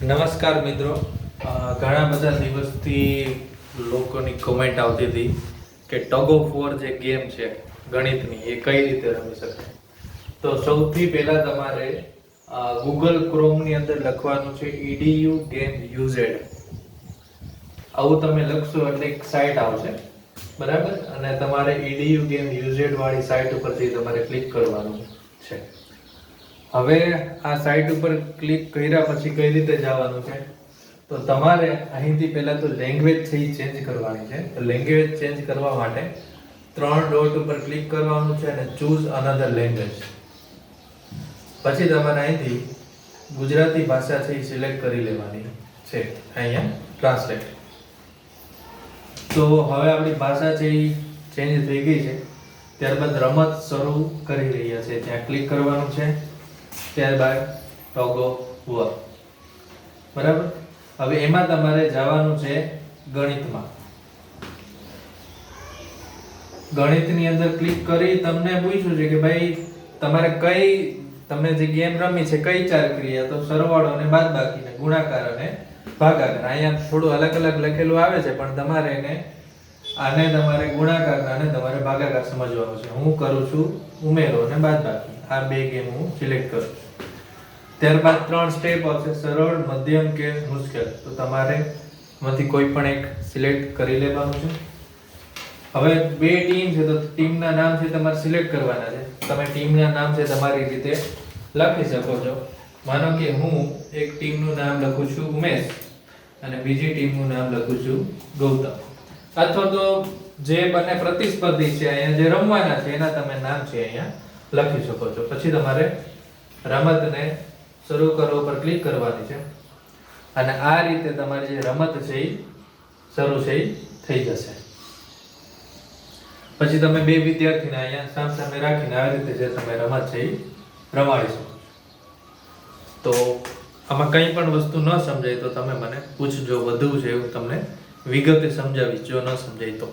નમસ્કાર મિત્રો. ઘણા બધા દિવસથી લોકોની કમેન્ટ આવતી હતી કે ટગ ઓફ વોર જે ગેમ છે ગણિતની એ કઈ રીતે રમી શકાય. તો સૌથી પહેલા તમારે ગૂગલ ક્રોમની અંદર લખવાનું છે edu game uz. આવું તમે લખશો એટલે એક સાઇટ આવશે, બરાબર, અને તમારે edu game uz વાળી સાઇટ ઉપરથી તમારે ક્લિક કરવાનું છે. હવે આ સાઇટ ઉપર ક્લિક કર્યા પછી કઈ રીતે જવાનું છે, તો તમારે અહીંથી પહેલા તો લેંગ્વેજ છે એ ચેન્જ કરવાની છે. તો લેંગ્વેજ ચેન્જ કરવા માટે 3 ડોટ ઉપર ક્લિક કરવાનું છે અને ચૂઝ અનધર લેંગ્વેજ. પછી તમારે અહીંથી ગુજરાતી ભાષા છે એ સિલેક્ટ કરી લેવાની છે, અહીંયા ટ્રાન્સલેટ. તો હવે આપણી ભાષા છે એ ચેન્જ થઈ ગઈ છે. ત્યારબાદ રમત શરૂ કરી રહ્યા છે ત્યાં ક્લિક કરવાનું છે. ત્યારબાદ ટગ ઓફ વોર, બરાબર. હવે એમાં તમારે જવાનું છે ગણિતમાં. ગણિતની અંદર ક્લિક કરી તમને પૂછ્યું છે કે ભાઈ તમારે તમે જે ગેમ રમી છે કઈ 4 ક્રિયા, તો સરવાળો અને બાદબાકી ને ગુણાકાર અને ભાગાકાર. અહીંયા થોડું અલગ અલગ લખેલું આવે છે પણ તમારે આને તમારે ગુણાકાર અને તમારે ભાગાકાર સમજવાનું છે. હું કરું છું ઉમેરો અને બાદબાકી. આ બે ગેમ હું સિલેક્ટ કરું છું. ત્યારબાદ 3 સ્ટેપ આવશે, સરળ, મધ્યમ કે મુશ્કેલ. તો તમારે માંથી કોઈ પણ એક સિલેક્ટ કરી લેવાનું છે. હવે બે ટીમ છે તો ટીમના નામ છે તમારે સિલેક્ટ કરવાના છે. તમે ટીમના નામ છે તમારી રીતે લખી શકો છો. માનો કે હું એક ટીમનું નામ લખું છું ઉમેશ અને બીજી ટીમનું નામ લખું છું ગૌતમ. અથવા તો જે બંને પ્રતિસ્પર્ધી છે અહીંયા જે રમવાના છે એના તમે નામ છે અહીંયા લખી શકો છો. પછી તમારે રમતને શરૂ કરો પર ક્લિક કરવાની છે અને આ રીતે તમારી જે રમત છે એ શરૂ છે એ થઈ જશે. પછી તમે બે વિદ્યાર્થીને અહીંયા સામસામે રાખીને આવી રીતે જે તમે રમત છે એ રમાડી શકો. તો આમાં કંઈ પણ વસ્તુ ન સમજાય તો તમે મને પૂછજો, વધુ છે એવું તમને વિગતે સમજાવીશ જો ન સમજાય તો.